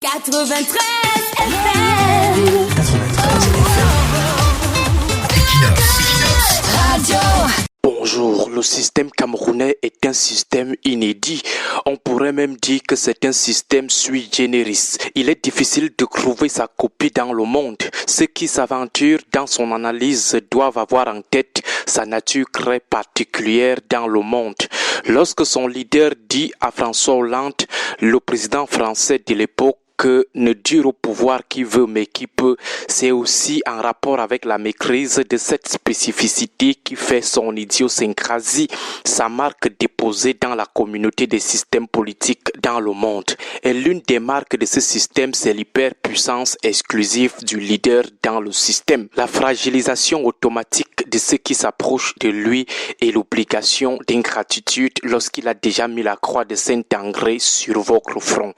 93 FM. Radio. Bonjour, le système camerounais est un système inédit. On pourrait même dire que c'est un système sui generis. Il est difficile de trouver sa copie dans le monde. Ceux qui s'aventurent dans son analyse doivent avoir en tête sa nature très particulière dans le monde. Lorsque son leader dit à François Hollande, le président français de l'époque, que ne dure au pouvoir qui veut mais qui peut, c'est aussi en rapport avec la maîtrise de cette spécificité qui fait son idiosyncrasie, sa marque déposée dans la communauté des systèmes politiques dans le monde. Et l'une des marques de ce système, c'est l'hyperpuissance exclusive du leader dans le système, la fragilisation automatique de ceux qui s'approchent de lui et l'obligation d'ingratitude lorsqu'il a déjà mis la croix de Saint-André sur votre front.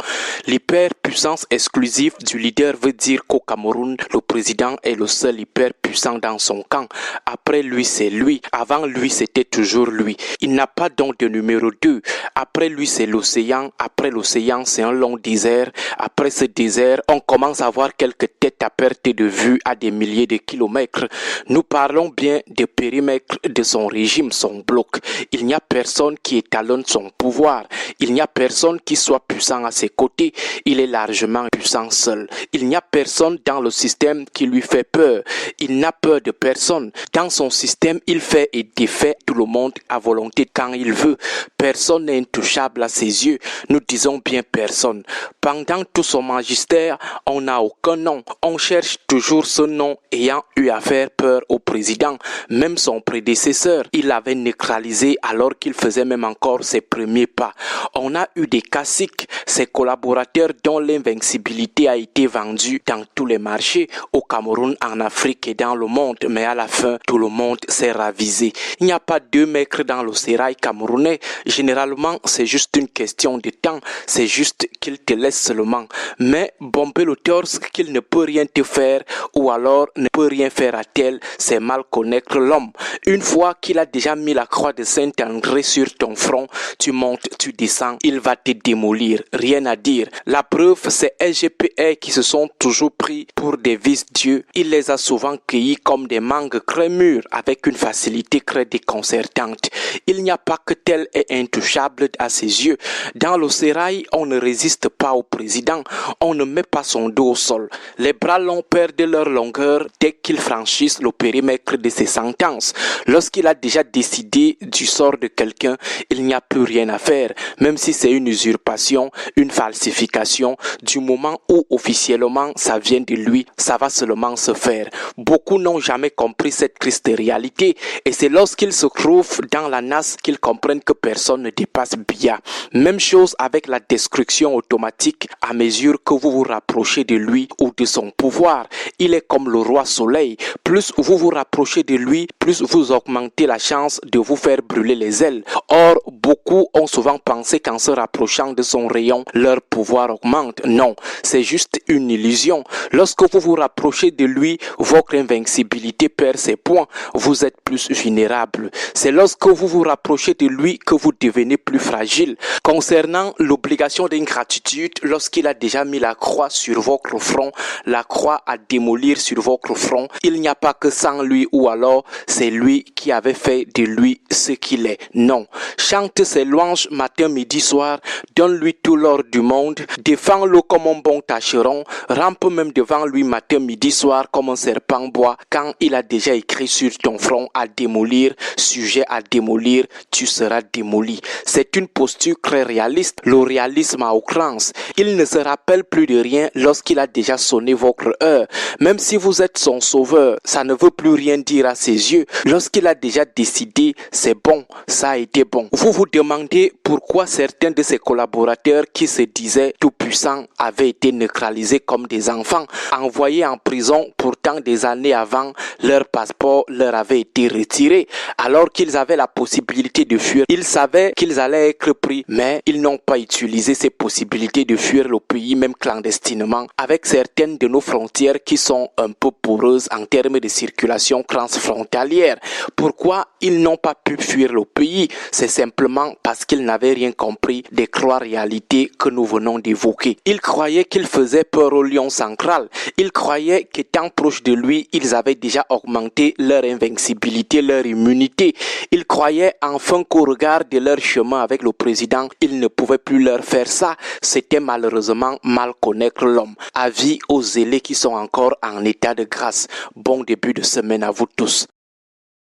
L'hyperpuissance exclusive du leader veut dire qu'au Cameroun, le président est le seul hyper puissant dans son camp. Après lui, c'est lui. Avant lui, c'était toujours lui. Il n'a pas donc de numéro 2. Après lui, c'est l'océan. Après l'océan, c'est un long désert. Après ce désert, on commence à voir quelques têtes à perte de vue à des milliers de kilomètres. Nous parlons bien des périmètres de son régime, son bloc. Il n'y a personne qui étalonne son pouvoir. Il n'y a personne qui soit puissant à ses côtés. Il est largement puissant seul. Il n'y a personne dans le système qui lui fait peur. Il n'a peur de personne. Dans son système, il fait et défait tout le monde à volonté quand il veut. Personne n'est intouchable à ses yeux. Nous disons bien personne. Pendant tout son magistère, on n'a aucun nom. On cherche toujours ce nom ayant eu à faire peur au président. Même son prédécesseur, il l'avait neutralisé alors qu'il faisait même encore ses premiers pas. On a eu des caciques, ses collaborateurs dont l'invincibilité a été vendue dans tous les marchés, au Cameroun, en Afrique et dans le monde, mais à la fin, tout le monde s'est ravisé. Il n'y a pas deux maîtres dans le sérail camerounais. Généralement, c'est juste une question de temps, c'est juste qu'il te laisse seulement. Mais bomber le torse qu'il ne peut rien te faire, ou alors ne peut rien faire à tel, c'est mal connaître l'homme. Une fois qu'il a déjà mis la croix de Saint-André sur ton front, tu montes, tu descends, il va te démolir, rien à dire. La preuve, c'est SGPR qui se sont toujours pris pour des vice-dieux. Il les a souvent cueillis comme des mangues très mûres avec une facilité très déconcertante. Il n'y a pas que tel est intouchable à ses yeux. Dans le sérail, on ne résiste pas au président. On ne met pas son dos au sol. Les bras longs perdent leur longueur dès qu'ils franchissent le périmètre de ses sentences. Lorsqu'il a déjà décidé du sort de quelqu'un, il n'y a plus rien à faire. Même si c'est une usurpation, une falsification, du moment où officiellement ça vient de lui, ça va seulement se faire. Beaucoup n'ont jamais compris cette triste réalité et c'est lorsqu'ils se trouvent dans la nasse qu'ils comprennent que personne ne dépasse Biya. Même chose avec la destruction automatique à mesure que vous vous rapprochez de lui ou de son pouvoir. Il est comme le roi soleil. Plus vous vous rapprochez de lui, plus vous augmentez la chance de vous faire brûler les ailes. Or, beaucoup ont souvent pensé qu'en se rapprochant de son rayon, leur pouvoir augmente. Non, c'est juste une illusion. Lorsque vous vous rapprochez de lui, votre invincibilité perd ses points. Vous êtes plus vulnérable. C'est lorsque vous vous rapprochez de lui que vous devenez plus fragile. Concernant l'obligation d'ingratitude, lorsqu'il a déjà mis la croix sur votre front, la croix à démolir sur votre front, il n'y a pas que sans lui ou alors c'est lui qui avait fait de lui ce qu'il est. Non. Chante ses louanges matin, midi, soir, donne-lui tout l'or du monde, défends-le comme un bon tâcheron, rampe même devant lui matin, midi, soir comme un serpent bois, quand il a déjà écrit sur ton front à démolir, sujet à démolir, tu seras démoli. C'est une posture très réaliste, le réalisme à outrance. Il ne se rappelle plus de rien lorsqu'il a déjà sonné votre heure. Même si vous êtes son sauveur, ça ne veut plus rien dire à ses yeux. Lorsqu'il a déjà décidé, c'est bon, ça a été bon. Vous vous demandez pourquoi certains de ses collaborateurs qui se disaient tout puissants avaient été neutralisés comme des enfants, envoyés en prison. Pourtant des années avant, leur passeport leur avait été retiré, alors qu'ils avaient la possibilité de fuir. Ils savaient qu'ils allaient être pris, mais ils n'ont pas utilisé ces possibilités de fuir le pays, même clandestinement, avec certaines de nos frontières qui sont un peu poreuses en termes de circulation transfrontalière. Pourquoi ils n'ont pas pu fuir le pays? C'est simplement parce qu'ils n'avaient rien compris des trois réalités que nous venons d'évoquer. Ils croyaient qu'ils faisaient peur au lion central. Ils croyaient qu'étant proches de lui, ils avaient déjà augmenté leur invincibilité, leur immunité. Ils croyaient enfin qu'au regard de leur chemin avec le président, ils ne pouvaient plus leur faire ça. C'était malheureusement mal connaître l'homme. Avis aux zélés qui sont encore en état de grâce. Bon début de semaine à vous tous.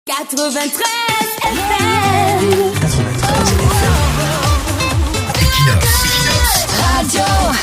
93 FM. 93 FM. Equinox. Radio.